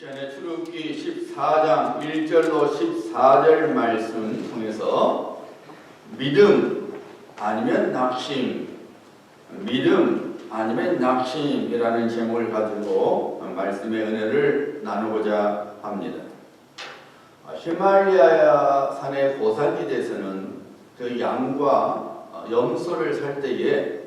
시간에 출애굽기 14장 1절로 14절 말씀 통해서 믿음 아니면 낙심, 믿음 아니면 낙심이라는 제목을 가지고 말씀의 은혜를 나누고자 합니다. 히말라야 산의 고산지대에서는 그 양과 염소를 살 때에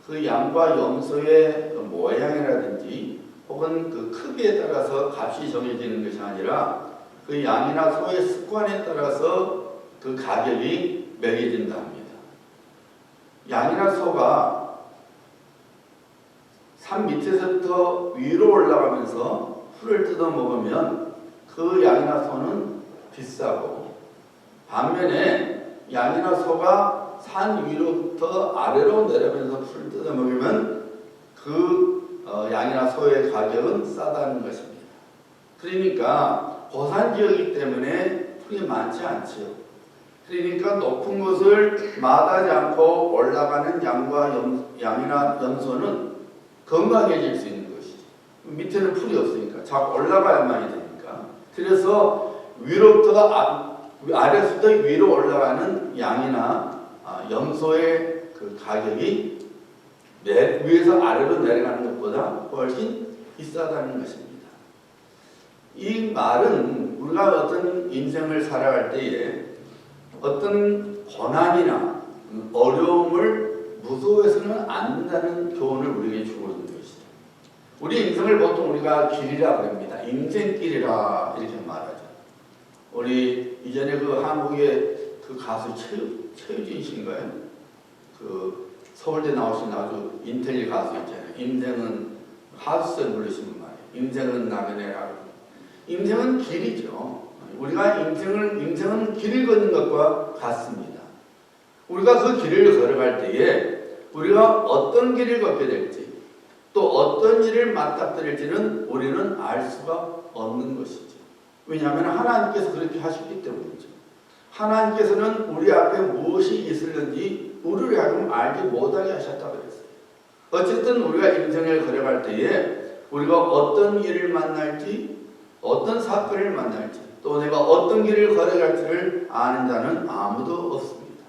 그 양과 염소의 모양이라든지 혹은 그 크기에 따라서 값이 정해지는 것이 아니라 그 양이나 소의 습관에 따라서 그 가격이 매겨진다 합니다. 양이나 소가 산 밑에서부터 위로 올라가면서 풀을 뜯어 먹으면 그 양이나 소는 비싸고, 반면에 양이나 소가 산 위로부터 아래로 내려가면서 풀을 뜯어 먹으면 그 양이나 소의 가격은 싸다는 것입니다. 그러니까 고산지역이기 때문에 풀이 많지 않지요. 그러니까 높은 곳을 마다하지 않고 올라가는 양이나 염소는 건강해질 수 있는 것이죠. 밑에는 풀이 없으니까 자꾸 올라가야만이 되니까. 그래서 아래서부터 위로 올라가는 양이나 염소의 그 가격이 위에서 아래로 내려가는 것보다 훨씬 비싸다는 것입니다. 이 말은 우리가 어떤 인생을 살아갈 때에 어떤 고난이나 어려움을 무서워해서는 안 된다는 교훈을 우리에게 주고 있는 것이죠. 우리 인생을 보통 우리가 길이라 그럽니다. 인생길이라 이렇게 말하죠. 우리 이전에 그 한국의 그 가수 최유진 씨인가요? 그 서울대 나오신 아주 인텔리 가수 있잖아요. 인생은 하수스에 부르시는 말이에요. 인생은 나그네라고. 인생은 길이죠. 우리가 인생은 길을 걷는 것과 같습니다. 우리가 그 길을 걸어갈 때에 우리가 어떤 길을 걷게 될지 또 어떤 일을 맞닥뜨릴지는 우리는 알 수가 없는 것이죠. 왜냐하면 하나님께서 그렇게 하셨기 때문이죠. 하나님께서는 우리 앞에 무엇이 있을는지 우리를 하여금 알지 못하게 하셨다고 그랬어요. 어쨌든 우리가 인생을 걸어갈 때에 우리가 어떤 일을 만날지, 어떤 사건을 만날지, 또 내가 어떤 길을 걸어갈지를 아는 자는 아무도 없습니다.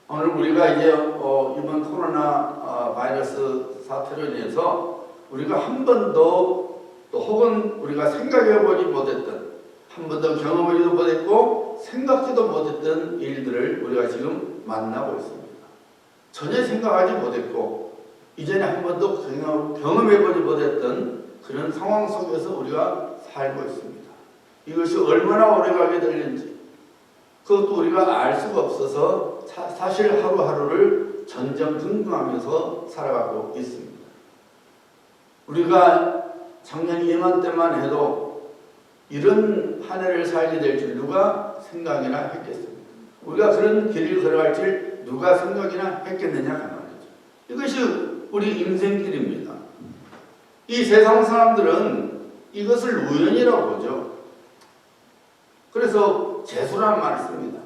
오늘 우리가 이제 이번 코로나 바이러스 사태로 인해서 우리가 한 번도 또 혹은 우리가 생각해보지 못했던, 한 번도 경험하지도 못했고 생각지도 못했던 일들을 우리가 지금 만나고 있습니다. 전혀 생각하지 못했고 이전에 한 번도 경험해보지 못했던 그런 상황 속에서 우리가 살고 있습니다. 이것이 얼마나 오래가게 될는지 그것도 우리가 알 수가 없어서 사실 하루하루를 전전긍긍하면서 살아가고 있습니다. 우리가 작년 이맘때만 해도 이런 한 해를 살게 될 줄 누가 생각이나 했겠습니까? 우리가 그런 길을 걸어갈 줄 누가 생각이나 했겠느냐 그 말이죠. 이것이 우리 인생길입니다. 이 세상 사람들은 이것을 우연이라고 보죠. 그래서 재수라는 말을 씁니다.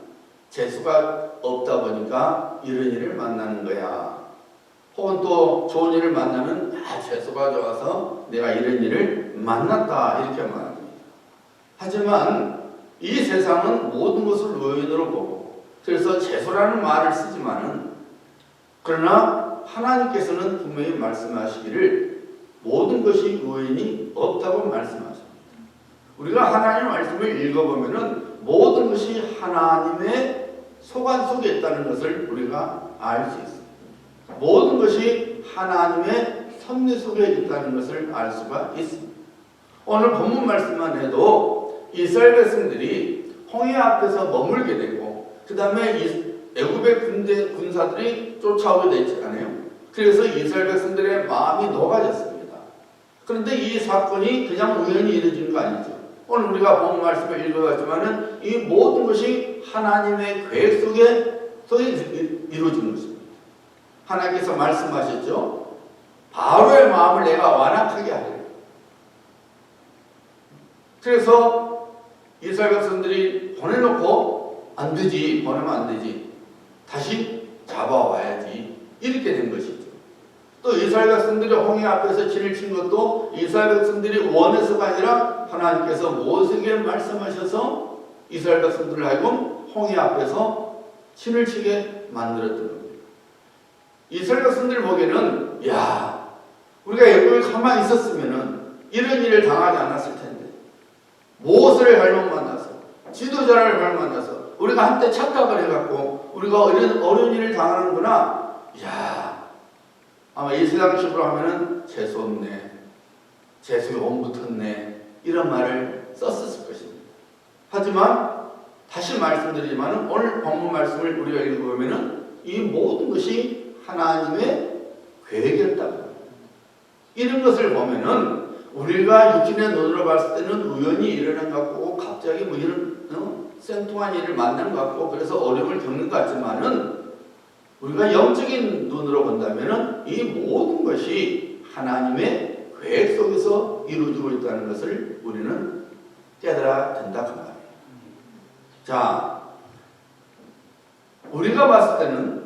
재수가 없다 보니까 이런 일을 만나는 거야. 혹은 또 좋은 일을 만나면 재수가 좋아서 내가 이런 일을 만났다 이렇게 말합니다. 하지만 이 세상은 모든 것을 우연으로 보고 그래서 재수라는 말을 쓰지만은 그러나 하나님께서는 분명히 말씀하시기를 모든 것이 우연이 없다고 말씀하십니다. 우리가 하나님의 말씀을 읽어보면은 모든 것이 하나님의 소관 속에 있다는 것을 우리가 알 수 있습니다. 모든 것이 하나님의 섭리 속에 있다는 것을 알 수가 있습니다. 오늘 본문 말씀만 해도 이스라엘 백성들이 홍해 앞에서 머물게 되고 그 다음에 애굽의 군사들이 쫓아오게 되잖아요. 그래서 이스라엘 백성들의 마음이 녹아졌습니다. 그런데 이 사건이 그냥 우연히 이루어진 거 아니죠. 오늘 우리가 본 말씀을 읽어봤지만은 이 모든 것이 하나님의 계획 속에 이루어진 것입니다. 하나님께서 말씀하셨죠. 바로의 마음을 내가 완악하게 하리라. 그래서 이스라엘 백성들이 보내놓고 안 되지, 보내면 안 되지, 다시 잡아와야지 이렇게 된 것이죠. 또 이스라엘 백성들이 홍해 앞에서 진을 친 것도 이스라엘 백성들이 원해서가 아니라 하나님께서 모세에게 말씀하셔서 이스라엘 백성들을 하여금 홍해 앞에서 진을 치게 만들었던 겁니다. 이스라엘 백성들 보기에는 야, 우리가 여기 가만히 있었으면은 이런 일을 당하지 않았을 텐데, 모세를 잘못 만나서 지도자를 잘못 만나서 우리가 한때 착각을 해갖고 우리가 이런 어려운 일을 당하는구나. 야, 아마 이 세상식으로 하면은 재수없네, 재수에 온 붙었네, 이런 말을 썼을 것입니다. 하지만 다시 말씀드리지만 오늘 본문 말씀을 우리가 읽어보면은 이 모든 것이 하나님의 계획이었다고 합니다. 이런 것을 보면은 우리가 육신의 눈으로 봤을 때는 우연히 일어난 것 같고 갑자기 뭐 이런 생뚱한 일을 만난 것 같고 그래서 어려움을 겪는 것 같지만은 우리가 영적인 눈으로 본다면은 이 모든 것이 하나님의 계획 속에서 이루어지고 있다는 것을 우리는 깨달아야 된다 그 말이에요. 자, 우리가 봤을 때는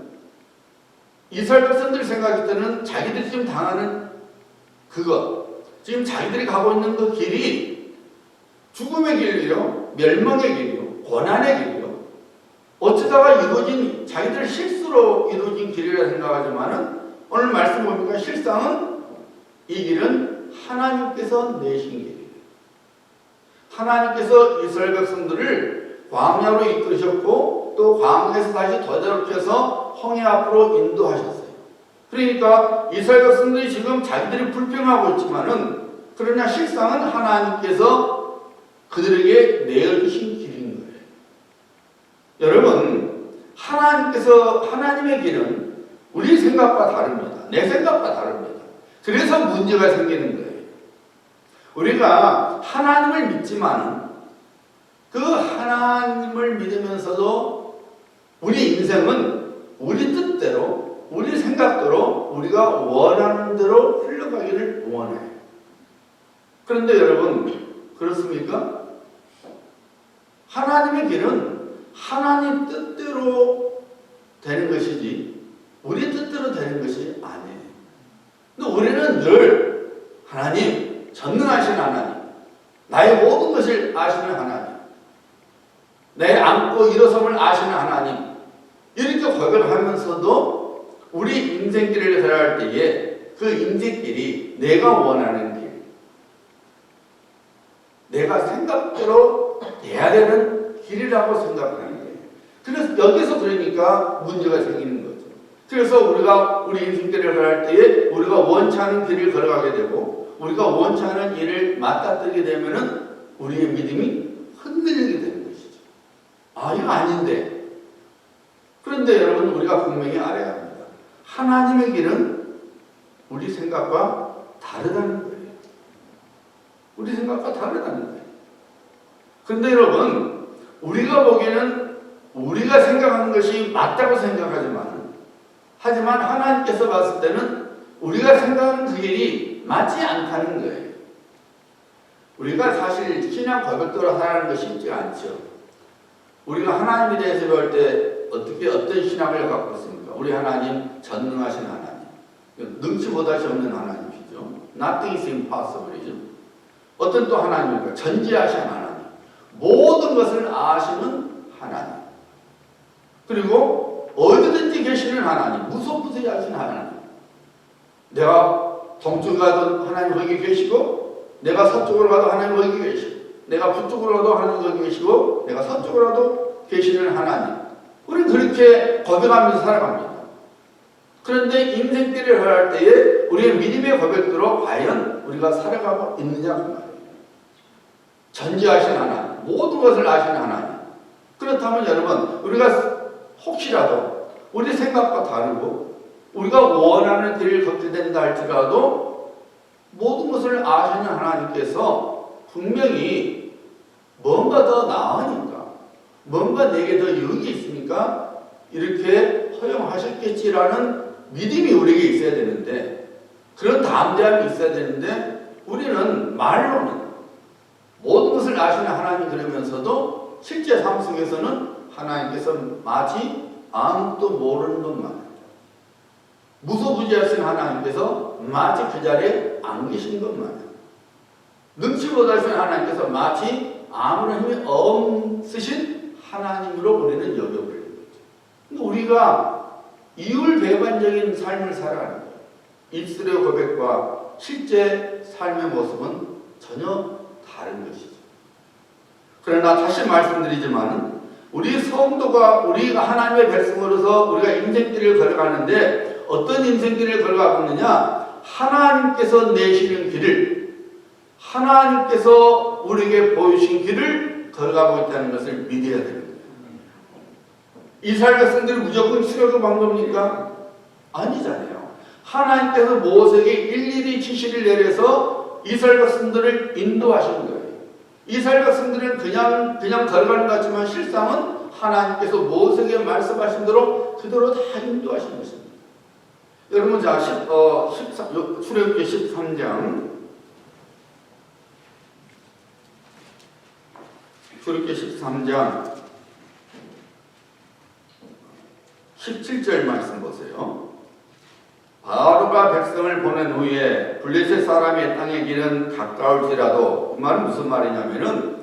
이스라엘 백성들 생각할 때는 자기들이 지금 당하는 그것, 지금 자기들이 가고 있는 그 길이 죽음의 길이요, 멸망의 길이요, 고난의 길이요, 어쩌다가 이루어진 자기들 실수로 이루어진 길이라 생각하지만은 오늘 말씀 보니까 실상은 이 길은 하나님께서 내신 길이에요. 하나님께서 이스라엘 백성들을 광야로 이끌으셨고 또 광야에서 다시 되돌아오셔서 홍해 앞으로 인도하셨어요. 그러니까 이스라엘 백성들이 지금 자기들이 불평하고 있지만은 그러나 실상은 하나님께서 그들에게 내어주신 길인 거예요. 여러분, 하나님께서 하나님의 길은 우리 생각과 다릅니다. 내 생각과 다릅니다. 그래서 문제가 생기는 거예요. 우리가 하나님을 믿지만은 그 하나님을 믿으면서도 우리 인생은 우리 뜻대로, 우리 생각대로 우리가 원하는 대로 흘러가기를 원해요. 그런데 여러분, 그렇습니까? 하나님의 길은 하나님 뜻대로 되는 것이지 우리 뜻대로 되는 것이 아니에요. 근데 우리는 늘 하나님, 전능하신 하나님, 나의 모든 것을 아시는 하나님, 내 안고 일어섬을 아시는 하나님, 이렇게 고백을 하면서도 우리 인생길을 걸어갈 때에 그 인생길이 내가 원하는 길, 내가 생각대로 돼야 되는 길이라고 생각하는 거예요. 그래서 여기서 그러니까 문제가 생기는 거죠. 그래서 우리가 우리 인생길을 걸어갈 때에 우리가 원치 않은 길을 걸어가게 되고 우리가 원치 않은 일을 맞닥뜨리게 되면은 우리의 믿음이 흔들리게 되는 것이죠. 아, 이거 아닌데. 그런데 여러분, 우리가 분명히 알아야 합니다. 하나님의 길은 우리 생각과 다르다는 거예요. 우리 생각과 다르다는 거예요. 그런데 여러분, 우리가 보기에는 우리가 생각하는 것이 맞다고 생각하지만, 하지만 하나님께서 봤을 때는 우리가 생각하는 그 길이 맞지 않다는 거예요. 우리가 사실 신앙 고백대로 살아가는 것이 쉽지 않죠. 우리가 하나님에 대해서 배울 때 어떤 신앙을 갖고 있습니까? 우리 하나님 전능하신 하나님, 능치 못할 수 없는 하나님이죠. Nothing is impossible이죠. 어떤 또 하나님입니까? 전지하신 하나님, 모든 것을 아시는 하나님, 그리고 어디든지 계시는 하나님, 무소부재하신 하나님. 내가 동쪽에 가도 하나님 거기 계시고, 내가 서쪽으로 가도 하나님 거기 계시고, 내가 북쪽으로 가도 하나님 거기 계시고, 내가 서쪽으로 가도 계시는 하나님. 우리는 그렇게 고백하면서 살아갑니다. 그런데 인생길을 걸어갈 때에 우리의 믿음의 고백대로 과연 우리가 살아가고 있느냐 그 말이에요. 전지하신 하나님, 모든 것을 아시는 하나님. 그렇다면 여러분, 우리가 혹시라도 우리 생각과 다르고 우리가 원하는 길을 걷게 된다 할지라도 모든 것을 아시는 하나님께서 분명히 뭔가 더 나으니까, 뭔가 내게 더 유익이 있으니까 이렇게 허용하셨겠지라는 믿음이 우리에게 있어야 되는데, 그런 담대함이 있어야 되는데, 우리는 말로는 모든 것을 아시는 하나님 그러면서도 실제 삶 속에서는 하나님께서 마치 아무것도 모르는 것만, 무소부지하신 하나님께서 마치 그 자리에 안 계신 것 마냥, 능치 못하신 하나님께서 마치 아무런 힘이 없으신 하나님으로 우리는 여겨버리는 거죠. 우리가 이율배반적인 삶을 살아가는 거예요. 입술의 고백과 실제 삶의 모습은 전혀 다른 것이죠. 그러나 다시 말씀드리지만 우리 성도가, 우리가 하나님의 백성으로서 우리가 인생길을 걸어가는데 어떤 인생길을 걸어가고 있느냐? 하나님께서 내시는 길을, 하나님께서 우리에게 보이신 길을 걸어가고 있다는 것을 믿어야 됩니다. 이스라엘 백성들이 무조건 출애굽 방법입니까? 아니잖아요. 하나님께서 모세에게 일일이 지시를 내려서 이스라엘 백성들을 인도하신 거예요. 이스라엘 백성들은 그냥 걸어가는 것 같지만 실상은 하나님께서 모세에게 말씀하신 대로 그대로 다 인도하신 것입니다. 여러분, 자, 출애굽기 13장. 출애굽기 13장 17절 말씀 보세요. 바로가 백성을 보낸 후에 블레셋 사람의 땅의 길은 가까울지라도, 그 말은 무슨 말이냐면은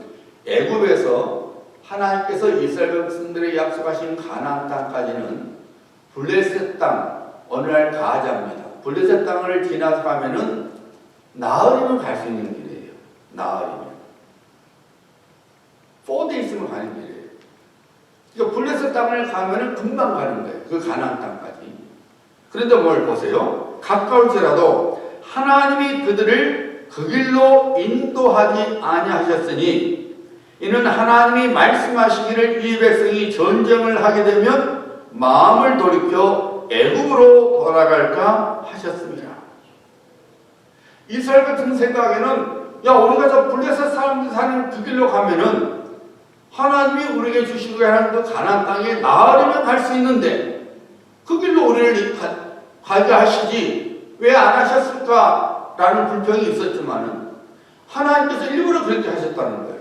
애굽에서 하나님께서 이스라엘 백성들에게 약속하신 가나안 땅까지는 블레셋 땅, 어느 날 가자입니다. 블레셋 땅을 지나서 가면은 나흘이면 갈 수 있는 길이에요. 나흘이면 4days면 가는 길이에요. 그러니까 블레셋 땅을 가면은 금방 가는 거예요. 그 가나안 땅까지. 그런데 뭘 보세요? 가까울지라도 하나님이 그들을 그 길로 인도하지 아니하셨으니 이는 하나님이 말씀하시기를 이 백성이 전쟁을 하게 되면 마음을 돌이켜 애굽으로 돌아갈까 하셨습니다. 이스라엘 같은 생각에는, 야, 우리가 저 블레셋 사람들 사는 그 길로 가면은 하나님이 우리에게 주시고 하는 그 가나안 땅에 나으려면 갈 수 있는데 그 길로 우리를 가게 하시지 왜 안 하셨을까라는 불평이 있었지만은 하나님께서 일부러 그렇게 하셨다는 거예요.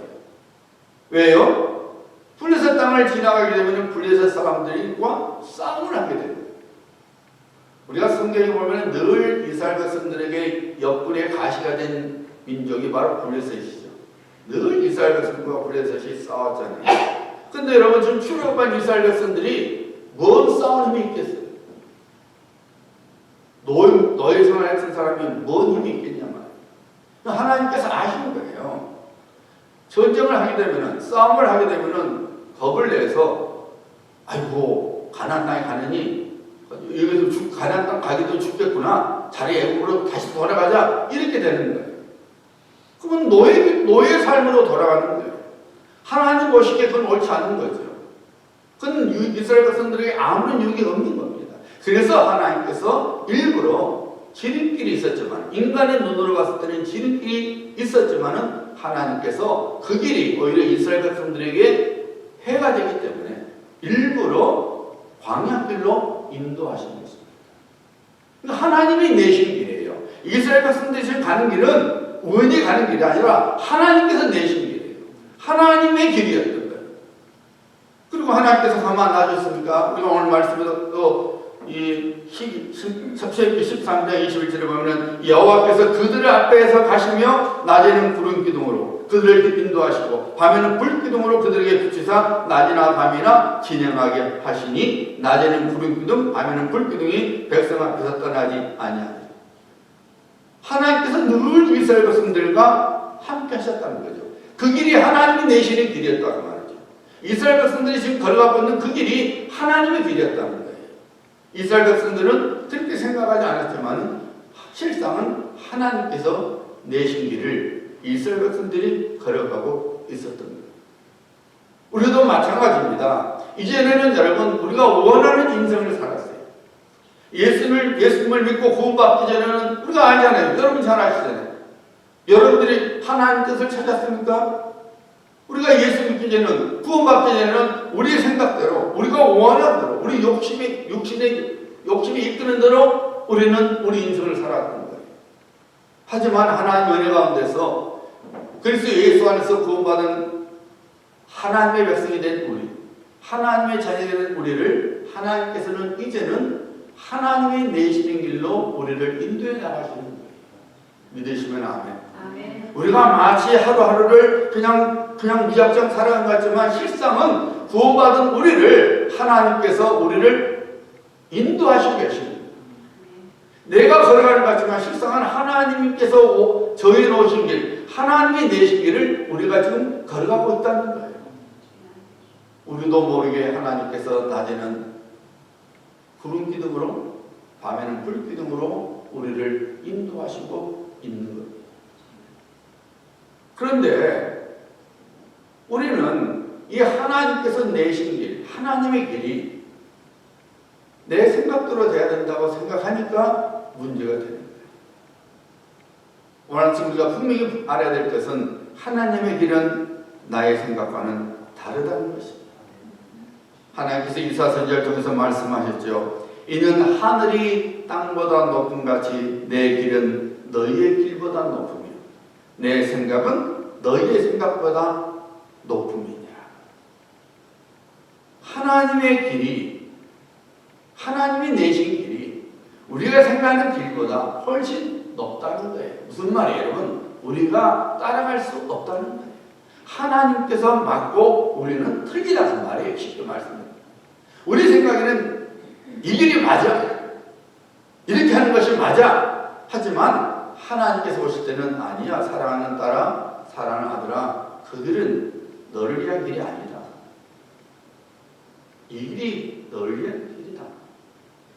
왜요? 블레셋 땅을 지나가게 되면 블레셋 사람들과 싸움을 하게 됩니다. 우리가 성경에 보면 늘 이스라엘 백성들에게 옆구리에 가시가 된 민족이 바로 블레셋이죠. 늘 이스라엘 백성과 블레셋이 싸웠잖아요. 근데 여러분, 지금 출애굽한 이스라엘 백성들이 뭔 싸움이 있겠어요? 너의 손을 했던 사람이 뭔 힘이 있겠냐 말이에요. 하나님께서 아시는 거예요. 전쟁을 하게 되면은, 싸움을 하게 되면은 겁을 내서, 아이고, 가나안 땅에 가느니 여기서 가나안 땅 가기도 죽겠구나, 자리 애굽으로 다시 돌아가자, 이렇게 되는 거예요. 그러면 노예 삶으로 돌아가는 거예요. 하나님 보시기에 그건 옳지 않은 거죠. 그건 이스라엘 백성들에게 아무런 유익이 없는 겁니다. 그래서 하나님께서 일부러 지름길이 있었지만, 인간의 눈으로 봤을 때는 지름길이 있었지만은 하나님께서 그 길이 오히려 이스라엘 백성들에게 해가 되기 때문에 일부러 광야길로 인도하신 것입니다. 그러니까 하나님이 내신 길이에요. 이스라엘 백성들이 지금 가는 길은 우연히 가는 길이 아니라 하나님께서 내신 길이에요. 하나님의 길이었던 거예요. 그리고 하나님께서 가만 놔줬습니까? 우리가 오늘 말씀에서 또 이 출애굽기 13장 21절에 보면 여호와께서 그들 앞에서 가시며 낮에는 구름 기둥으로 그들을 인도하시고 밤에는 불 기둥으로 그들에게 비추사 낮이나 밤이나 진행하게 하시니 낮에는 구름 기둥 밤에는 불 기둥이 백성 앞에서 떠나지 아니하니. 하나님께서 늘 이스라엘 백성들과 함께 하셨다는 거죠. 그 길이 하나님이 내시는 길이었다고 말이죠. 이스라엘 백성들이 지금 걸어가고 있는 그 길이 하나님의 길이었다는 거예요. 이스라엘 백성들은 그렇게 생각하지 않았지만 실상은 하나님께서 내신 길을 이스라엘 백성들이 걸어가고 있었던 거예요. 우리도 마찬가지입니다. 이제는 여러분, 우리가 원하는 인생을 살았어요. 예수님을 믿고 구원받기 전에는 우리가 알잖아요. 여러분 잘 아시잖아요. 여러분들이 하나님 뜻을 찾았습니까? 우리가 예수 믿기 전에는, 구원받기 전에는 우리의 생각대로, 우리가 원하는 대로, 우리 욕심이 이끄는 대로 우리는 우리 인생을 살았던 거예요. 하지만 하나님의 은혜 가운데서 그리스도 예수 안에서 구원받은 하나님의 백성이 된 우리, 하나님의 자녀가 된 우리를 하나님께서는 이제는 하나님이 내시는 길로 우리를 인도해 나가시는 거예요. 믿으시면 아멘. 아멘. 우리가 마치 하루하루를 그냥 무작정 살아간 것 같지만 실상은 구원받은 우리를 하나님께서 우리를 인도하시고 계십니다. 내가 걸어가는 것 같지만 실상은 하나님께서 저희 놓으신 길, 하나님이 내신 길을 우리가 지금 걸어가고 있다는 거예요. 우리도 모르게 하나님께서 낮에는 구름 기둥으로, 밤에는 불 기둥으로 우리를 인도하시고 있는 거예요. 그런데 우리는 이 하나님께서 내신 길, 하나님의 길이 내 생각대로 돼야 된다고 생각하니까 문제가 되는 거예요. 오늘 지금 우리가 분명히 알아야 될 것은 하나님의 길은 나의 생각과는 다르다는 것입니다. 하나님께서 이사야서를 통해서 말씀하셨죠. 이는 하늘이 땅보다 높음 같이 내 길은 너희의 길보다 높으며 내 생각은 너희의 생각보다 높음이니라. 하나님의 길이, 하나님이 내신 길이 우리가 생각하는 길보다 훨씬 높다는 거예요. 무슨 말이에요, 여러분? 우리가 따라갈 수 없다는 거예요. 하나님께서 맞고 우리는 틀리다 그 말이에요. 쉽게 말씀드립니다. 우리 생각에는 이 길이 맞아, 이렇게 하는 것이 맞아. 하지만 하나님께서 보실 때는 아니야. 사랑하는 딸아, 사랑하는 아들아, 그 길은 너를 위한 길이 아니다. 이 길이 너를 위한 길이다.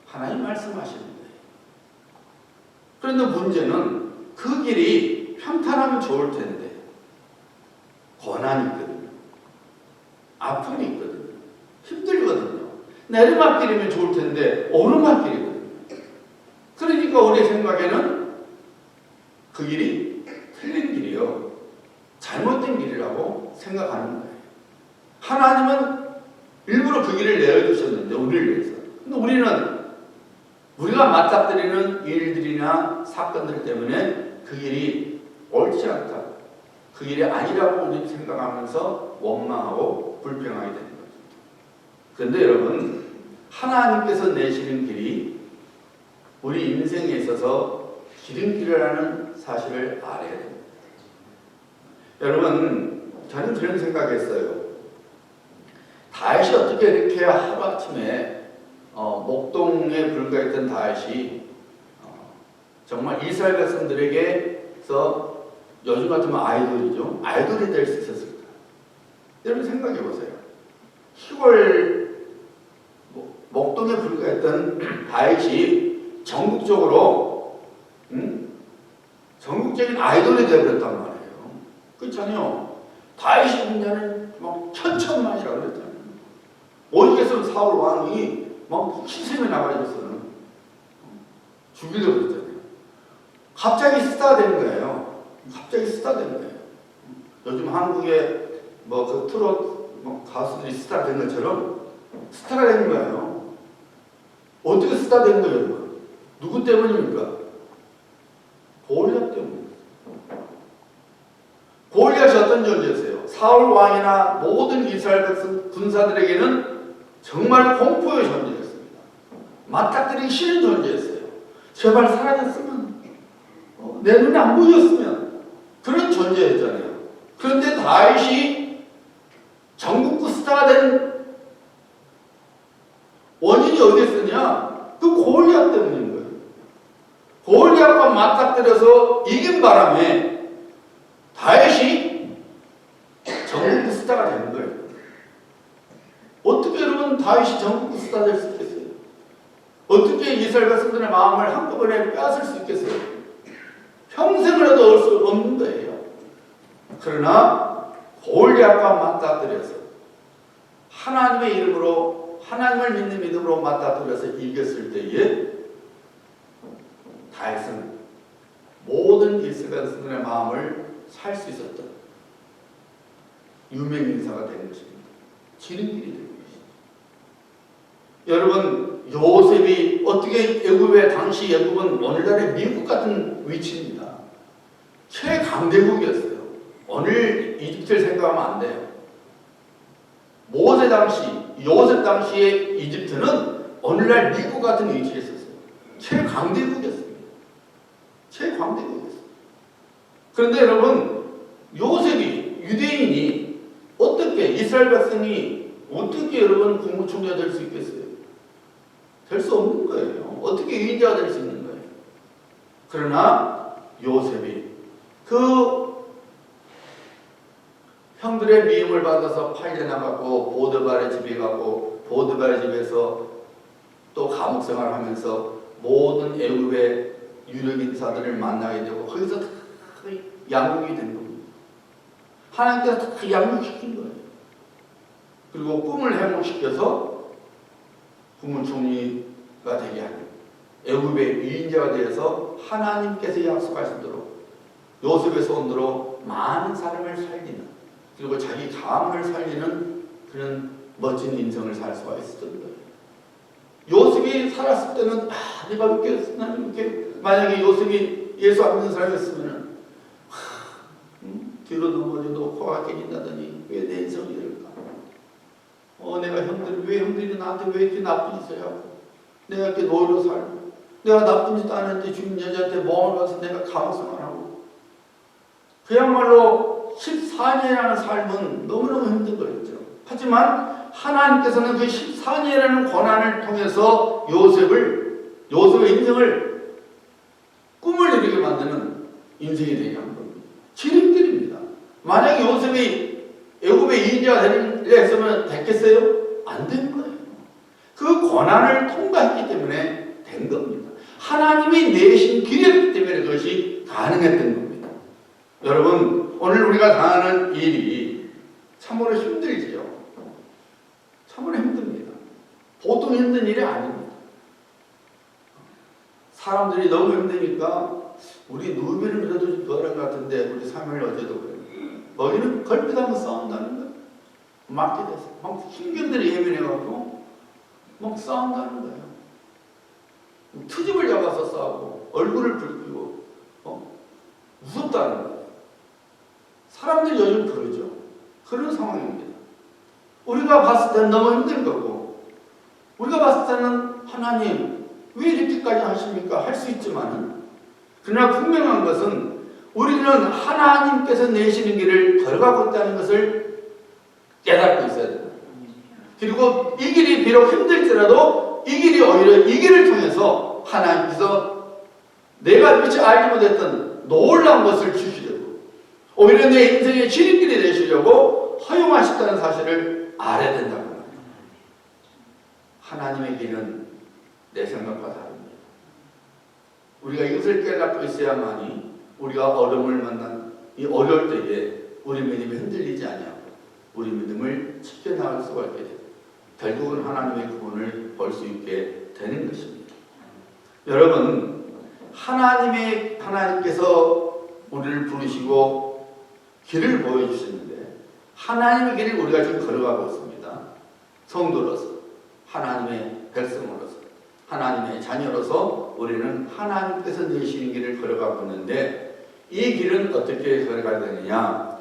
하나님 말씀하시는 거예요. 그런데 문제는 그 길이 평탄하면 좋을 텐데 고난이 있거든요. 아픔이 있거든요. 힘들거든요. 내리막길이면 좋을 텐데 오르막길이거든요. 그러니까 우리 생각에는 그 길이 틀린 길이요, 잘못된 길이라고 생각하는 거예요. 하나님은 일부러 그 길을 내어주셨는데 우리를 위해서. 근데 우리는 우리가 맞닥뜨리는 일들이나 사건들 때문에 그 길이 옳지 않다, 그 길이 아니라고 우리 생각하면서 원망하고 불평하게 되는 거죠. 그런데 여러분, 하나님께서 내시는 길이 우리 인생에 있어서 기름길이라는 사실을 알아야 됩니다. 여러분, 저는 그런 생각했어요. 다윗이 어떻게 이렇게 하루아침에 목동에 불과했던 다윗이 정말 이스라엘 백성들에게서 요즘 같으면 아이돌이죠. 아이돌이 될 수 있었을까? 여러분 생각해 보세요. 시골 목동에 불과했던 다윗이 전국적으로 전국적인 아이돌이 되어버렸단 말이에요. 그렇잖아요. 다윗이 분야는 막 천천만이라고 그랬잖아요. 어디에서 사울 왕이 막 희생을 나가졌어요. 죽이려고 그랬잖아요. 갑자기 스타가 된 거예요. 갑자기 스타가 된 거예요. 요즘 한국에 그 트롯 가수들이 스타가 된 것처럼 스타가 된 거예요. 어떻게 스타가 된 거예요, 여러분? 누구 때문입니까? 골리앗 때문입니다. 골리앗이 어떤 존재였어요? 사울 왕이나 모든 이스라엘 백성 군사들에게는 정말 공포의 존재였습니다. 맞닥뜨리기 싫은 존재였어요. 제발 사라졌으면, 내 눈에 안 보였으면, 그런 존재였잖아요. 그런데 다윗이 전국구 스타가 된 원인이 어디에 있었냐? 그 골리앗 때문인 거예요. 골리앗과 맞닥뜨려서 이긴 바람에 다윗이 전국구 스타가 되는 거예요. 어떻게 여러분 다윗이 전국구 스타 될 수 있겠어요? 어떻게 이스라엘 백성들의 마음을 한꺼번에 빼앗을 수 있겠어요? 평생을 해도 얻을 수 없는 거예요. 그러나 골리앗과 맞닥뜨려서 하나님의 이름으로, 하나님을 믿는 믿음으로 맞닥뜨려서 이겼을 때에 다윗은 모든 이스라엘 백성들의 마음을 살 수 있었던 유명 인사가 된 것입니다. 지름길이 된 것이죠. 여러분, 요셉이 어떻게 애굽의 당시 애굽은 오늘날의 미국 같은 위치입니다. 최강대국이었어요. 오늘 이집트를 생각하면 안 돼요. 모세 당시, 요셉 당시의 이집트는 오늘날 미국 같은 위치에 있었어요. 최강대국이었습니다. 최강대국이었어요. 그런데 여러분, 요셉이, 유대인이 어떻게, 이스라엘 백성이 어떻게 여러분 국무총리가 될 수 있겠어요? 될 수 없는 거예요. 어떻게 위인자가 될 수 있는 거예요? 그러나 요셉이 그 형들의 미움을 받아서 팔려나가고 보드발의 집에 가고 보드발의 집에서 또 감옥 생활하면서 모든 애굽의 유력 인사들을 만나게 되고 거기서 다 양육이 된 겁니다. 하나님께서 다 양육시킨 거예요. 그리고 꿈을 회복시켜서 국무총리가 되게 하는 애굽의 위인자가 되어서 하나님께서 약속하시도록 요셉의 손으로 많은 사람을 살리는, 그리고 자기 가문을 살리는 그런 멋진 인생을 살 수가 있었던 거예요. 요셉이 살았을 때는 내가 이렇게 만약에 요셉이 예수 안 믿는 사람이었으면 뒤로 넘어져도 코가 깨진다더니 왜 내 인생이 이럴까? 내가 왜 형들이 나한테 왜 이렇게 나쁜 짓을 하고 내가 이렇게 노예로 살고 내가 나쁜 짓 안 했는데 주인 여자한테 멍을 가서 내가 감옥생활하고 그야말로 14년이라는 삶은 너무너무 힘든 거였죠. 하지만 하나님께서는 그 14년이라는 고난을 통해서 요셉의 인생을 꿈을 이루게 만드는 인생이 되게 한 겁니다. 지름길입니다. 만약에 요셉이 애굽의 이인자가 되려 했으면 됐겠어요? 안 된 거예요. 그 고난을 통과했기 때문에 된 겁니다. 하나님이 내신 길이었기 때문에 그것이 가능했던 겁니다. 여러분, 오늘 우리가 당하는 일이 참으로 힘들지요. 참으로 힘듭니다. 보통 힘든 일이 아닙니다. 사람들이 너무 힘드니까 우리 누비는 그래도 좀 덜한 것 같은데 우리 사무엘 어제도 그래요. 너희는 걸핏하면 싸운다는 거예요. 맞게 돼서 막 신경들이 예민해가지고 막 싸운다는 거예요. 트집을 잡아서 싸우고 얼굴을 붉히고 무섭다는 거예요. 사람들이 요즘 그러죠. 그런 상황입니다. 우리가 봤을 때는 너무 힘든 거고 우리가 봤을 때는 하나님 왜 이렇게까지 하십니까? 할 수 있지만은 그러나 분명한 것은 우리는 하나님께서 내시는 길을 걸어가고 있다는 것을 깨닫고 있어야 됩니다. 그리고 이 길이 비록 힘들지라도 이 길이 오히려 이 길을 통해서 하나님께서 내가 미처 알지 못했던 놀라운 것을 주시려고 오히려 내 인생의 지름길이 되시려고 허용하셨다는 사실을 알아야 된다고 합니다. 하나님의 길은 내 생각과 다릅니다. 우리가 이것을 깨닫고 있어야만이 우리가 어려움을 만난 이 어려울 때에 우리 믿음이 흔들리지 아니하고 우리 믿음을 지켜나갈 수가 있게 됩니다. 결국은 하나님의 구원을 볼 수 있게 되는 것입니다. 여러분, 하나님께서 우리를 부르시고 길을 보여주셨는데 하나님의 길을 우리가 지금 걸어가고 있습니다. 성도로서, 하나님의 백성으로서, 하나님의 자녀로서 우리는 하나님께서 내시는 길을 걸어가고 있는데 이 길은 어떻게 걸어가야 되느냐?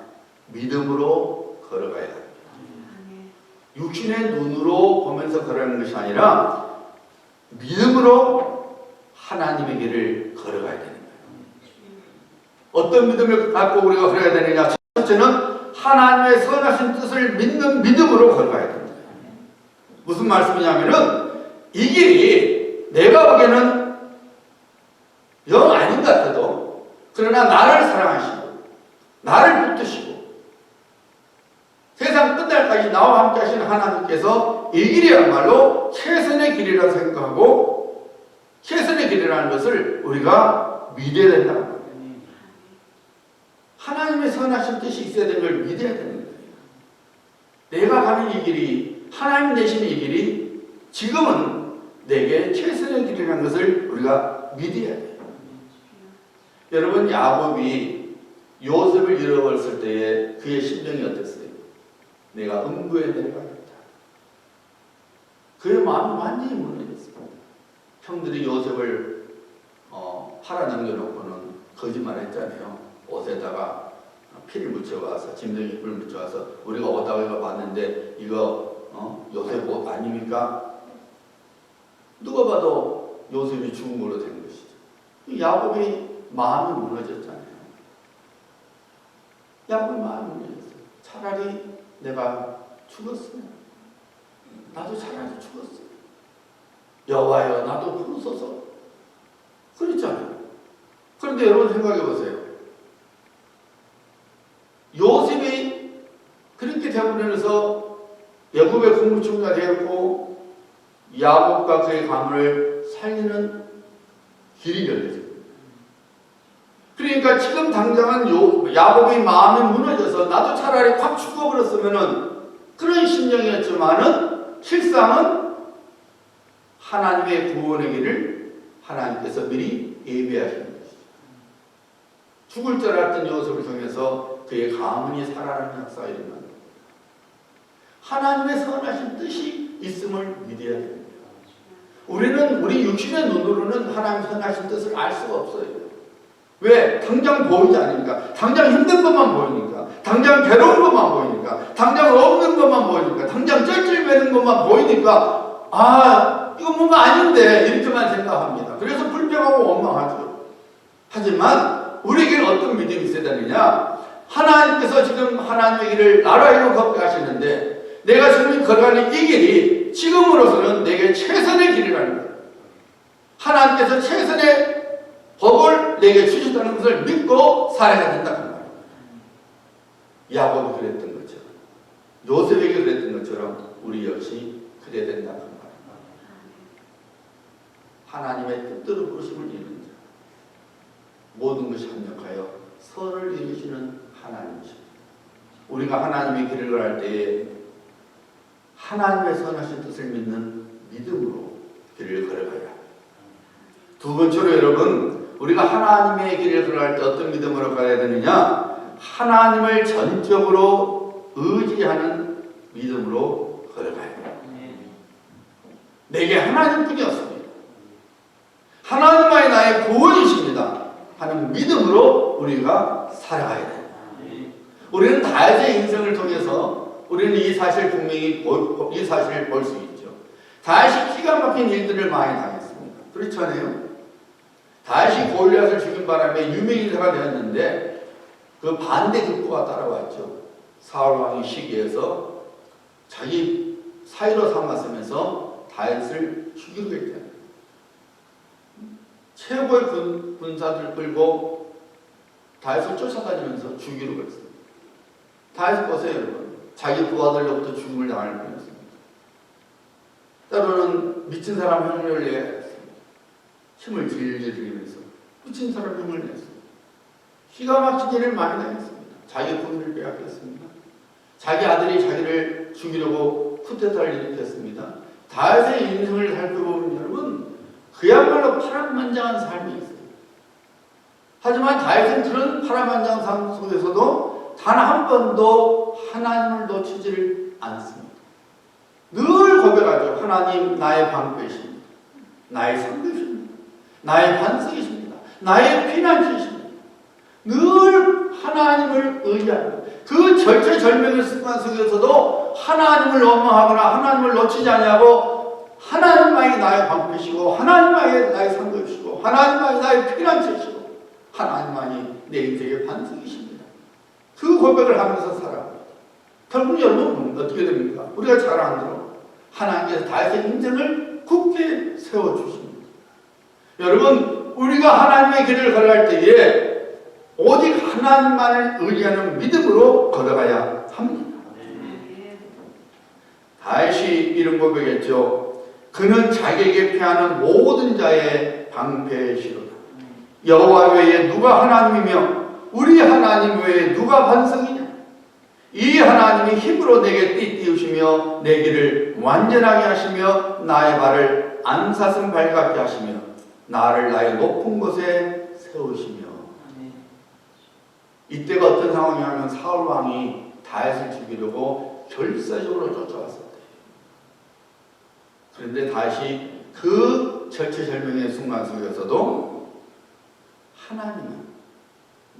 믿음으로 걸어가야 합니다. 육신의 눈으로 보면서 걸어가는 것이 아니라 믿음으로 하나님의 길을 걸어가야 되는 거예요. 어떤 믿음을 갖고 우리가 걸어야 되느냐? 첫 번째는 하나님의 선하신 뜻을 믿는 믿음으로 걸어가야 됩니다. 무슨 말씀이냐면은 이 길이 내가 보기에는 영 아닌 것 같아도 그러나 나를 사랑하시고 나를 붙드시고 세상 끝날까지 나와 함께 하시는 하나님께서 이 길이야말로 최선의 길이라고 생각하고 최선의 길이라는 것을 우리가 믿어야 된다는 거예요. 하나님의 선하신 뜻이 있어야 되는 걸 믿어야 되는 거예요. 내가 가는 이 길이 하나님 내시는 이 길이 지금은 내게 최선의 길이라는 것을 우리가 믿어야 돼요. 여러분, 야곱이 요셉을 잃어버렸을 때에 그의 심정이 어땠어요? 내가 음부에 내려가겠다. 그의 마음이 완전히 무너졌어요. 형들이 요셉을 팔아 넘겨놓고는 거짓말했잖아요. 옷에다가 피를 묻혀와서 짐승의 뿔을 묻혀와서 우리가 오다가 이거 봤는데 이거 요셉 옷 아닙니까? 누가 봐도 요셉이 죽은 걸로 된 것이죠. 야곱의 마음이 무너졌잖아요. 야곱의 마음이 무너졌어요. 차라리 내가 죽었어요. 나도 차라리 죽었어요. 여호와여 나도 부르소서. 그랬잖아요. 그런데 여러분 생각해 보세요. 요셉이 그렇게 되어버려서 애굽의 국무총리가 되었고 야곱과 그의 가문을 살리는 길이 열려요. 그러니까 지금 당장은 야곱의 마음이 무너져서 나도 차라리 확 죽어버렸으면은 그런 심정이었지만은 실상은 하나님의 구원의 길을 하나님께서 미리 예비하신 것이죠. 죽을 줄 알았던 요셉을 통해서 그의 가문이 살아나는 역사가 일어난 겁니다. 하나님의 선하신 뜻이 있음을 믿어야 됩니다. 우리는 우리 육신의 눈으로는 하나님의 선하신 뜻을 알 수가 없어요. 왜? 당장 보이지 않으니까. 당장 힘든 것만 보이니까. 당장 괴로운 것만 보이니까. 당장 없는 것만 보이니까. 당장 쩔쩔매는 것만 보이니까 이건 뭔가 아닌데 이렇게만 생각합니다. 그래서 불평하고 원망하죠. 하지만 우리에게는 어떤 믿음이 있어야 되느냐? 하나님께서 지금 하나님의 길을 나라로 걷게 하시는데 내가 지금 걸어가는 이 길이 지금으로서는 내게 최선의 길이라는 거예요. 하나님께서 최선의 법을 내게 주셨다는 것을 믿고 살아야 된다는 말이에요. 야곱이 그랬던 것처럼 요셉에게 그랬던 것처럼 우리 역시 그래야 된다는 말이에요. 하나님의 뜻대로 부르심을 이루는 자, 모든 것이 합력하여 선을 이루시는 하나님이십니다. 우리가 하나님의 길을 걸을 때에 하나님의 선하신 뜻을 믿는 믿음으로 길을 걸어가야 합니다. 두 번째로 여러분, 우리가 하나님의 길을 걸어갈 때 어떤 믿음으로 가야 되느냐? 하나님을 전적으로 의지하는 믿음으로 걸어가야 합니다. 내게 하나님뿐이었습니다. 하나님만이 나의 구원이십니다 하는 믿음으로 우리가 살아가야 됩니다. 우리는 다윗의 인생을 통해서 우리는 이 사실을 분명히 이 사실을 볼 수 있죠. 다윗이 기가 막힌 일들을 많이 당했습니다. 그렇지 않아요? 다윗이 골리앗을 죽인 바람에 유명인사가 되었는데 그 반대 극부가 따라왔죠. 사울 왕의 시기에서 자기 사위로 삼았으면서 다윗을 죽이려고 했잖아요. 최고의 군사들을 끌고 다윗을 쫓아다니면서 죽이려고 했습니다. 다윗 보세요 여러분. 자기 부하들로부터 죽음을 당할 뻔했습니다. 때로는 미친 사람 흉을 내야 했습니다. 힘을 질질 들이면서 미친 사람 흉을 냈습니다. 기가 막힌 일을 많이 당했습니다. 자기 부인을 빼앗겼습니다. 자기 아들이 자기를 죽이려고 쿠데타를 일으켰습니다. 다윗의 인생을 살펴보면 여러분 그야말로 파란만장한 삶이 있어요. 하지만 다윗은 그런 파란만장한 삶 속에서도 단 한 번도 하나님을 놓치지를 않습니다. 늘 고백하죠. 하나님 나의 방패이십니다. 나의 상급이십니다. 나의 반석이십니다. 나의 피난처이십니다. 늘 하나님을 의지합니다. 그 절체절명의 순간 속에서도 하나님을 원망하거나 하나님을 놓치지 않냐고 하나님만이 나의 방패시고 하나님만이 나의 상급이시고 하나님만이 나의 피난처이시고 하나님만이 내 인생의 반석이십니다. 그 고백을 하면서 살아갑니다. 결국 여러분 어떻게 됩니까? 우리가 잘 안 들어. 하나님께서 다윗의 인생을 굳게 세워주십니다. 여러분 우리가 하나님의 길을 걸어갈 때에 오직 하나님만을 의지하는 믿음으로 걸어가야 합니다. 다윗이 이런 고백했죠. 그는 자기에게 피하는 모든 자의 방패시로다. 여호와 외에 누가 하나님이며 우리 하나님 외에 누가 반석이냐? 이 하나님이 힘으로 내게 띠띠우시며 내 길을 완전하게 하시며 나의 발을 안사슴 발같게 하시며 나를 나의 높은 곳에 세우시며. 이때가 어떤 상황이냐면 사울 왕이 다윗을 죽이려고 결사적으로 쫓아왔을 때. 그런데 다윗이 그 절체절명의 순간 속에서도 하나님은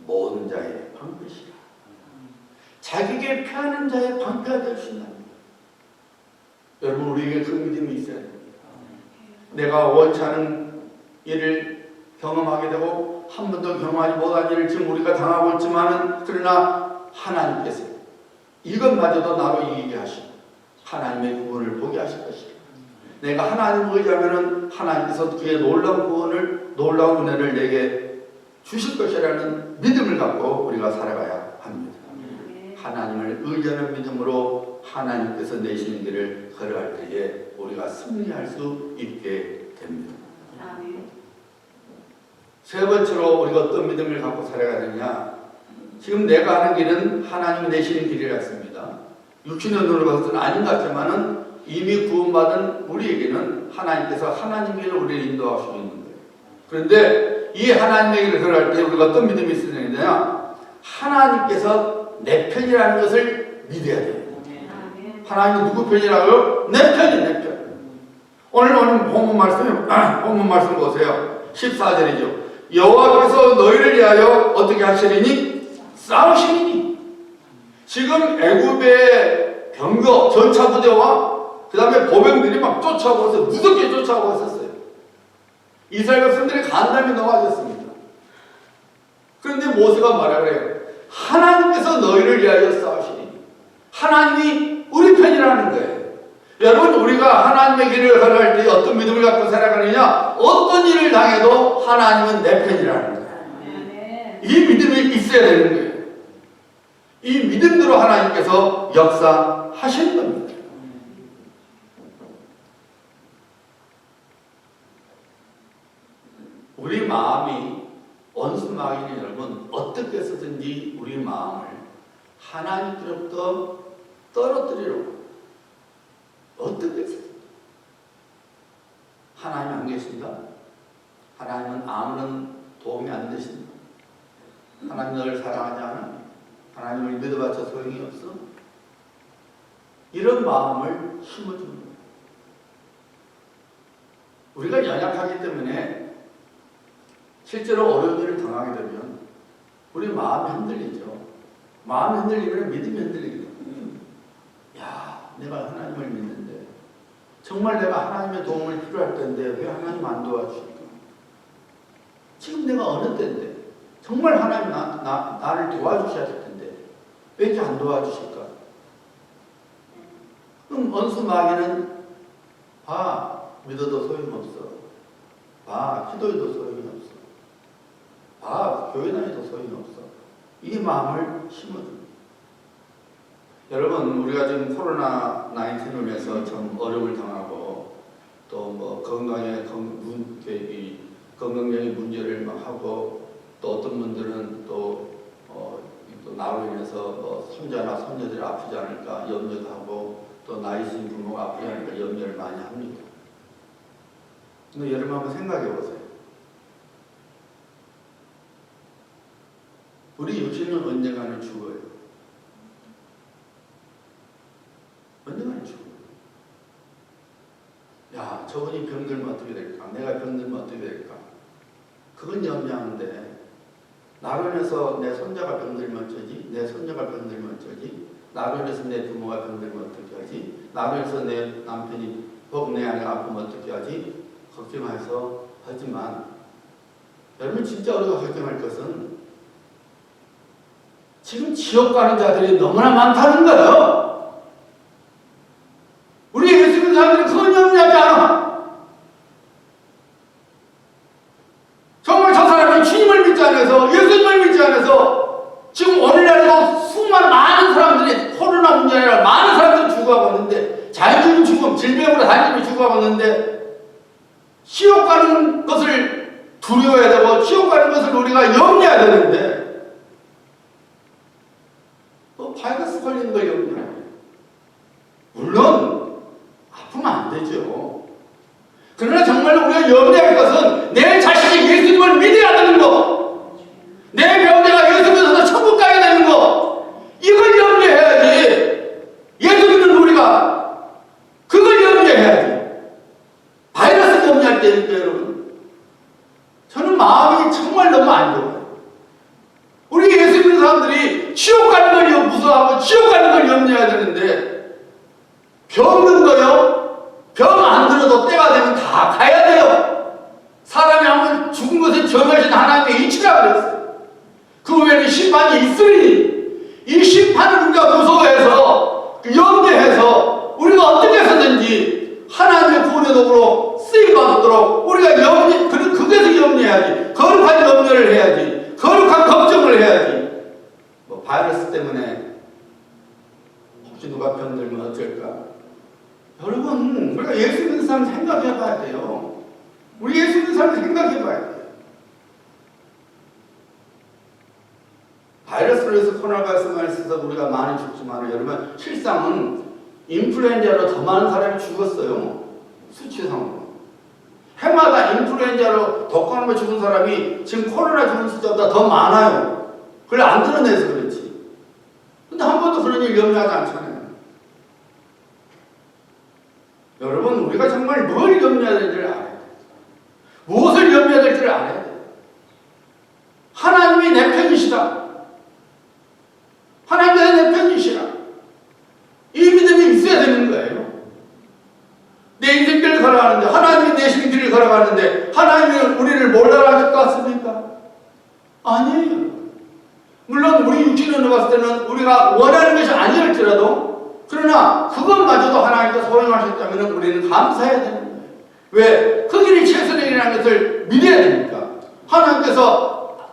모든 자의 방패시라. 자기에게 피하는 자의 방패가 되신답니다. 여러분 우리에게 그 믿음이 있어야 됩니다. 내가 원치 않은 일을 경험하게 되고 한 번도 경험하지 못한 일을 지금 우리가 당하고 있지만은 그러나 하나님께서 이것마저도 나로 이기게 하시고 하나님의 구원을 보게 하실 것이다. 내가 하나님을 의지하면은 하나님께서 그의 놀라운 구원을, 놀라운 은혜를 내게 주실 것이라는 믿음을 갖고 우리가 살아가야 합니다. 하나님을 의지하는 믿음으로 하나님께서 내시는 길을 걸어갈 때에 우리가 승리할 수 있게 됩니다. 세 번째로 우리가 어떤 믿음을 갖고 살아가야 되냐? 지금 내가 하는 길은 하나님이 내시는 길이 같습니다. 육신의 눈으로 봐서는 아닌 것 같지만은 이미 구원받은 우리에게는 하나님께서 하나님 길을 우리를 인도하시고 있는 거예요. 그런데 이 하나님의 길을 걸어갈 때 우리가 어떤 믿음이 있어야 되느냐? 하나님께서 내 편이라는 것을 믿어야 돼요. 하나님은 누구 편이라고요? 내 편이 내 편. 오늘 본문 말씀 보세요. 14절이죠. 여호와께서 너희를 위하여 어떻게 하시리니? 싸우시리니. 지금 애굽의 병거 전차 부대와 그 다음에 보병들이 막 쫓아오고 있어요. 무섭게 쫓아오고 있었어요. 이스라엘 백성들이 간담이 넘어졌습니다. 그런데 모세가 뭐라 그래요? 하나님께서 너희를 위하여 싸우시니. 하나님이 우리 편이라는 거예요. 여러분, 우리가 하나님의 길을 걸어갈 때 어떤 믿음을 갖고 살아가느냐? 어떤 일을 당해도 하나님은 내 편이라는 거예요. 이 믿음이 있어야 되는 거예요. 이 믿음대로 하나님께서 역사하시는 겁니다. 우리 마음이 원수마귀는 여러분 어떻게 해서든지 우리 마음을 하나님께로부터 떨어뜨리려고 어떻게 해서든지. 하나님 안 계신다? 하나님은 아무런 도움이 안 되신다? 하나님 너를 사랑하지 않아? 하나님을 믿어봤자 소용이 없어? 이런 마음을 심어주는 거예요. 우리가 연약하기 때문에 실제로 어려운 일을 당하게 되면 우리 마음이 흔들리죠. 마음이 흔들리면 믿음이 흔들리거든요. 야, 내가 하나님을 믿는데 정말 내가 하나님의 도움을 필요할 텐데 왜 하나님 안 도와주실까? 지금 내가 어느 때인데 정말 하나님 나를 도와주셔야 될 텐데 왜 이렇게 안 도와주실까? 그럼 원수 마귀는 믿어도 소용없어. 기도해도 소용이 없어. 교회 다녀도 소용이 없어. 이 마음을 심어줍니다. 여러분, 우리가 지금 코로나 19로 인해서 참 어려움을 당하고 또 뭐 건강적인 문제를 막 하고 또 어떤 분들은 또 나로 인해서 손자나 손녀들이 아프지 않을까 염려도 하고 또 나이 든 부모가 아프지 않을까 염려를 많이 합니다. 근데 여러분 한번 생각해 보세요. 우리 육신은 언젠가는 죽어요. 언젠가는 죽어요. 야, 저분이 병들면 어떻게 될까? 내가 병들면 어떻게 될까? 그건 염려하는데 나로 인해서 내 손자가 병들면 어쩌지? 내 손녀가 병들면 어쩌지? 나로 인해서 내 부모가 병들면 어떻게 하지? 나로 인해서 내 남편이 내 아내가 아프면 어떻게 하지? 걱정해서 하지만 여러분 진짜 우리가 걱정할 것은 지금 지옥 가는 자들이 너무나 많다는 거예요. 우리 예수 믿는 사람들이 그건 염려하지 않아. 정말 저 사람이 주님을 믿지 않아서 예수님을 믿지 않아서 지금 오늘날에도 수많은 많은 사람들이 코로나 문제 아니라 많은 사람들이 죽어가고 있는데 자연적인 죽음, 질병으로 단임이 죽어가고 있는데 지옥 가는 것을 두려워해야 되고 지옥 가는 것을 우리가 염려해야 되는데 또 바이러스 걸리는 걸 염려해요. 물론 아프면 안 되죠. 그러나 정말 우리가 염려할 것은 내 자신이 예수님을 믿어야 되는 거, 내 병자가 예수 믿어서 천국 가야 되는 거, 이걸 염려해야지. 예수 믿는 우리가 그걸 염려해야지. 바이러스 염려할 때니까 여러분, 저는 마음이 정말 너무 안 좋아요. 우리 예수 믿는 사람들이 지옥 가는 걸 무서워하고 지옥 가는 걸 염려해야 되는데 병든 거요, 병 안 들어도 때가 되면 다 가야 돼요. 사람이 한번 죽은 것은 정하신 하나님의 이치라 그랬어요. 그 외에는 심판이 있으니 이 심판을 우리가 무서워해서 염려해서 우리가 어떻게 해서든지 하나님의 구원의 도구로 쓰임받도록 우리가 그것을 염려해야지. 거룩한 염려를 해야지. 거룩한 걱정을 해야지. 뭐 바이러스 때문에 혹시 누가 병들면 어쩔까? 여러분, 우리가 예수 믿는 사람 생각해 봐야 돼요. 우리 예수 믿는 사람 생각해 봐야 돼요. 바이러스로 해서 코로나 바이러스만 있어서 우리가 많이 죽지만 여러분, 실상은 인플루엔자로 더 많은 사람이 죽었어요. 수치상으로. 해마다 인플루엔자로 독감으로 죽은 사람이 지금 코로나 죽은 숫자보다 더 많아요. 그걸 안 드러내서 그렇지. 근데 한 번도 그런 일 염려하지 않잖아요. 여러분, 우리가 정말 뭘 염려해야 될지를 알아야 돼요. 무엇을 염려해야 될지를 알아야 돼요. 하나님이 내 편이시다. 하나님이 내 편이시라. 이 믿음이 있어야 되는 거예요. 내 인생길을 걸어가는데, 하나님이 내 신길을 걸어가는데 하나님이 우리를 몰라라실 것 같습니까? 아니에요. 물론 우리 육신으로 봤을 때는 우리가 원하는 것이 아니었더라도, 그러나 그것마저도 하나님께서 허용하셨다면 우리는 감사해야 되는 거예요. 왜? 그 길이 최선의 길이라는 것을 믿어야 되니까. 하나님께서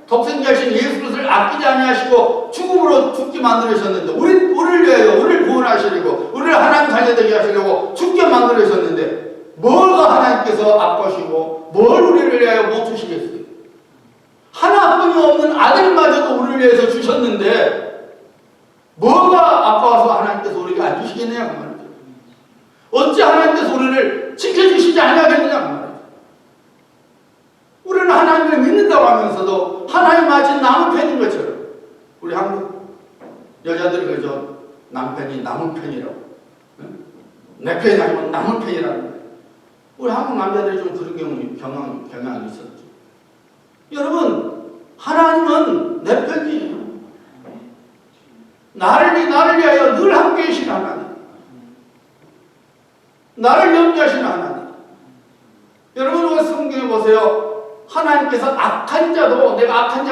독생자신 예수 그리스도를 아끼지 아니하시고 죽음으로 죽게 만들으셨는데, 우리를 위하여 우리를 구원하시려고, 우리를 하나님 자녀되게 하시려고 죽게 만들으셨는데, 뭐가 하나님께서 아까우시고 뭘 우리를 위하여 못 주시겠어요? 하나뿐이 없는 아들마저도 우리를 위해서 주셨는데 뭐가 아까워서 하나님께서 우리에게 안 주시겠느냐 그 말이죠. 어찌 하나님께서 우리를 지켜주시지 않겠느냐 그 말이죠. 우리는 하나님을 믿는다고 하면서도 하나님 마치 나무 편인 것처럼, 우리 한국 여자들이 그러죠. 남편이 나무 편이라고. 내 편이 아니면 나무 편이라는 거예요. 우리 한국 남자들이 좀 그런 경향이 있었죠. 여러분, 하나님은 내 편이에요. 나를 위하여 늘 함께 계신 하나님. 나를 염려하시는 하나님. 여러분, 우리가 성경에 보세요. 하나님께서 악한 자도, 내가 악한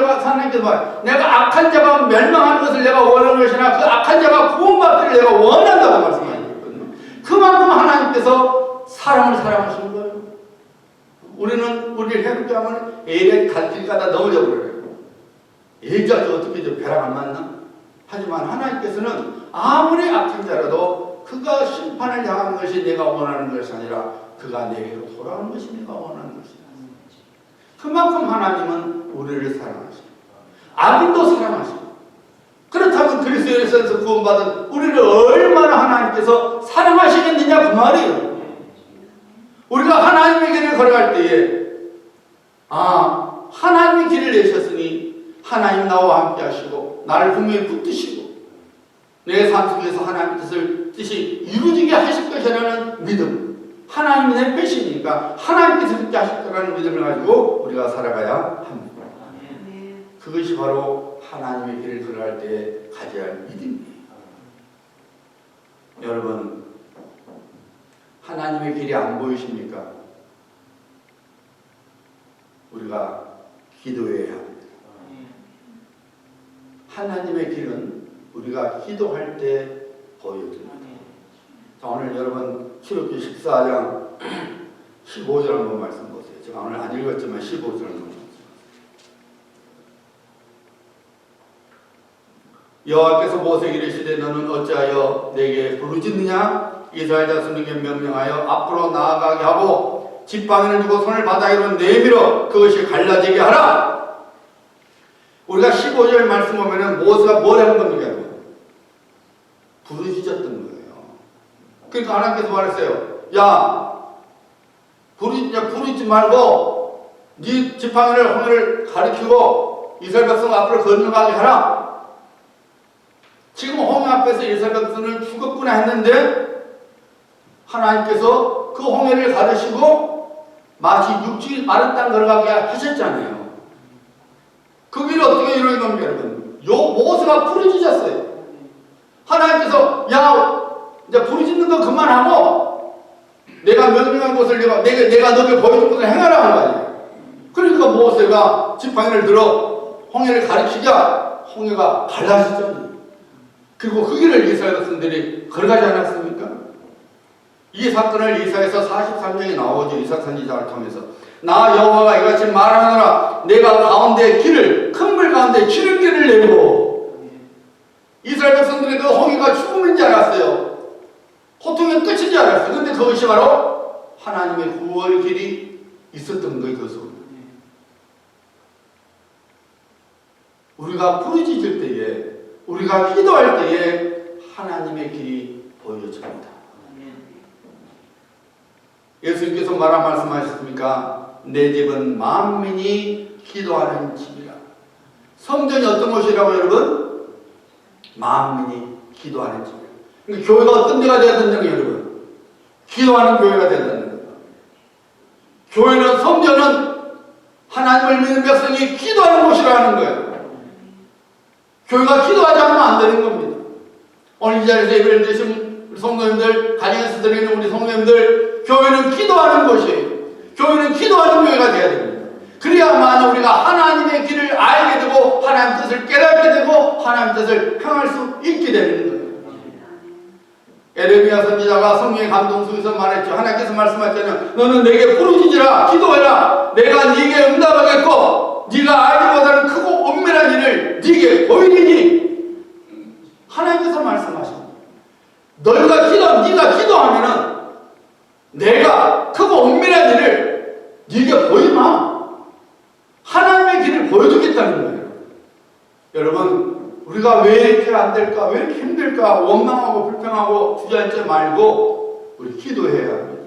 자가 멸망하는 것을 내가 원하는 것이나 그 악한 자가 구원받기를 내가 원한다고 말씀하셨거든요. 그만큼 하나님께서 사람을 사랑하시는 거예요. 우리는 우리를 해롭게 하면 에이에 갈 가다 넘어져 버려요. 에이가 어떻게 벼락 안 맞나? 하지만 하나님께서는 아무리 악한 자라도 그가 심판을 향하는 것이 내가 원하는 것이 아니라 그가 내게로 돌아오는 것이 내가 원하는 것이다. 그만큼 하나님은 우리를 사랑하시고 악인도 사랑하시고, 그렇다면 그리스도에서 구원받은 우리를 얼마나 하나님께서 사랑하시겠느냐 그 말이에요. 우리가 하나님의 길을 걸어갈 때에 하나님의 길을 내셨으니 하나님 나와 함께 하시고 나를 분명히 붙드시고 내 삶 속에서 하나님의 뜻이 이루어지게 하실 것이라는 믿음, 하나님이 내 배시니까 하나님께서 그렇게 하실 거라는 믿음을 가지고 우리가 살아가야 합니다. 그것이 바로 하나님의 길을 걸어갈 때 가져야 할 믿음이에요. 여러분, 하나님의 길이 안 보이십니까? 우리가 기도해야 합니다. 하나님의 길은 우리가 기도할 때 보여줍니다. 자, 오늘 여러분 출애굽기 14장 15절 한번 말씀 보세요. 제가 오늘 안 읽었지만 15절 한번. 여호와께서 모세에게 이르시되 너는 어찌하여 내게 부르짖느냐? 이스라엘 자손에게 명령하여 앞으로 나아가게 하고 지팡이를 두고 손을 바닥으로 내밀어 그것이 갈라지게 하라. 우리가 15절 말씀 보면은 모세가 뭘 하는 겁니까? 부르짖었던 거예요. 그러니까 하나님께서 말했어요. 야, 부르짖지 말고 네 지팡이를 홍해를 가리키고 이스라엘 백성 앞으로 건너가게 하라. 지금 홍해 앞에서 이스라엘 백성을 죽었구나 했는데 하나님께서 그 홍해를 가르시고 마치 육지 마른 땅 걸어가게 하셨잖아요. 그 길을 어떻게 이루어진 겁니까, 여러분? 모세가 부르짖었어요. 하나님께서 야, 이제 부르짖는 거 그만하고 보여준 것을 내가 너에게 보여준 것을 행하라 한 거 아니에요. 그러니까 모세가 지팡이를 들어 홍해를 가리키자 홍해가 갈라지죠. 그리고 그 길을 이스라엘 백성들이 걸어가지 않았습니까? 이 사건을 이사야서 43장에 나오죠. 이사 선지자를 통해서 나 여호와가 이같이 말하노라 내가 가운데 길을 큰 물 가운데 기름길을 내리고 이스라엘 백성들이 그 홍해가 죽음인 줄 알았어요. 고통의 끝인 줄 알았어요. 그런데 그것이 바로 하나님의 구원의 길이 있었던 거예요. 그 속에 우리가 부르짖을 때에 우리가 기도할 때에 하나님의 길이 보여집니다. 예수님께서 말씀하셨습니까? 내 집은 만민이 기도하는 집이라. 성전이 어떤 곳이라고 여러분? 만민이 기도하는 집이라. 그러니까 교회가 어떤 데가 되어야 된다는 여러분? 기도하는 교회가 된다는 거예요. 교회는 성전은 하나님을 믿는 백성이 기도하는 곳이라는 거예요. 교회가 기도하지 않으면 안 되는 겁니다. 오늘 이 자리에서 예배를 드신 우리 성도님들, 가정에서 드리는 우리 성도님들, 교회는 기도하는 곳이에요. 교회는 기도하는 교회가 되어야 됩니다. 그래야만 우리가 하나님의 길을 알게 되고 하나님 뜻을 깨닫게 되고 하나님 뜻을 행할 수 있게 되는 거예요. 에레미야 선지자가 성령의 감동 속에서 말했죠. 하나님께서 말씀하셨잖아요. 너는 내게 부르짖으라, 기도해라. 내가 네게 응답하겠고 네가 알지 못하는 크고 엄밀한 일을 네게 보이리니. 하나님께서 말씀하십니다. 네가 기도하면은 내가 크고 엄밀한 일을 네게 보이마. 하나님의 길을 보여주겠다는 거예요. 여러분, 우리가 왜 이렇게 안 될까? 왜 이렇게 힘들까? 원망하고 불평하고 주저앉지 말고 우리 기도해야 합니다.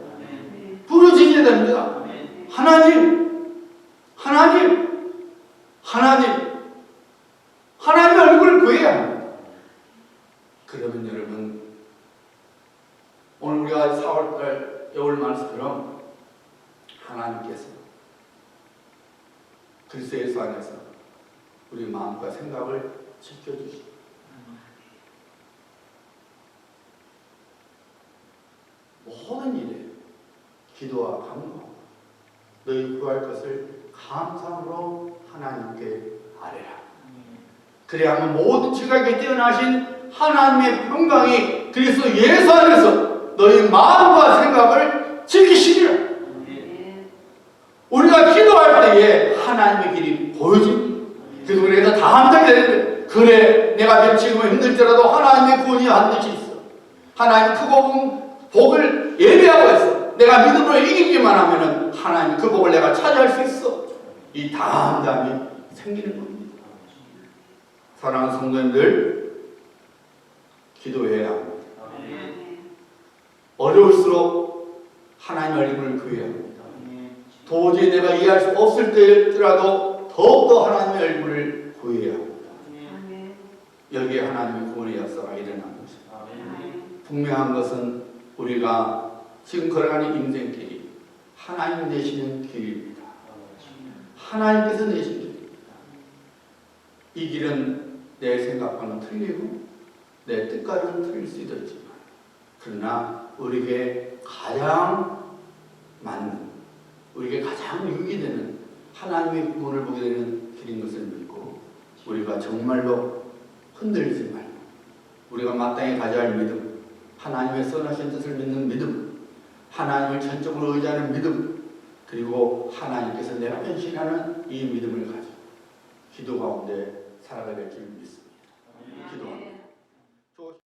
부르짖어야 됩니다. 하나님의 얼굴을 구해야 합니다. 그러면 여러분, 오늘 우리가 4월달 여울 말씀처럼 하나님께서 그리스도 예수 안에서 우리 마음과 생각을 지켜주시고 모든 일에 기도와 간구하고 너희 구할 것을 감사함으로 하나님께 아뢰라. 그래야만 모든 지각에 뛰어나신 하나님의 평강이 그리스도 예수 안에서 너희 마음과 생각을 지키시리라. 우리가 기도할 때에 하나님의 길이 보여집니다. 그래서 우리가 다 함께 되는데, 그래 내가 지금 힘들더라도 하나님의 구원이 반드시 있어. 하나님 크고 복을 예배하고 있어. 내가 믿음으로 이기기만 하면은 하나님 그 복을 내가 차지할 수 있어. 이 담담이 생기는 겁니다. 사랑하는 성도님들, 기도해야 합니다. 어려울수록 하나님 얼굴을 구해야 합니다. 도저히 내가 이해할 수 없을 때라도 더욱더 하나님의 얼굴을 구해야 합니다. 여기에 하나님의 구원의 역사가 일어난 것입니다. 분명한 것은 우리가 지금 걸어가는 인생길이 하나님 내시는 길입니다. 하나님께서 내신 길입니다. 이 길은 내 생각과는 틀리고 내 뜻과는 틀릴 수도 있지만, 그러나 우리에게 가장 맞는, 우리에게 가장 유익이 되는 하나님의 구원을 보게 되는 길인 것을 믿고, 우리가 정말로 흔들리지 말고 우리가 마땅히 가져야 할 믿음, 하나님의 선하신 뜻을 믿는 믿음, 하나님을 전적으로 의지하는 믿음, 그리고 하나님께서 내가 변신하는 이 믿음을 가지고 기도 가운데 살아가야 될 줄 믿습니다. 기도합니다.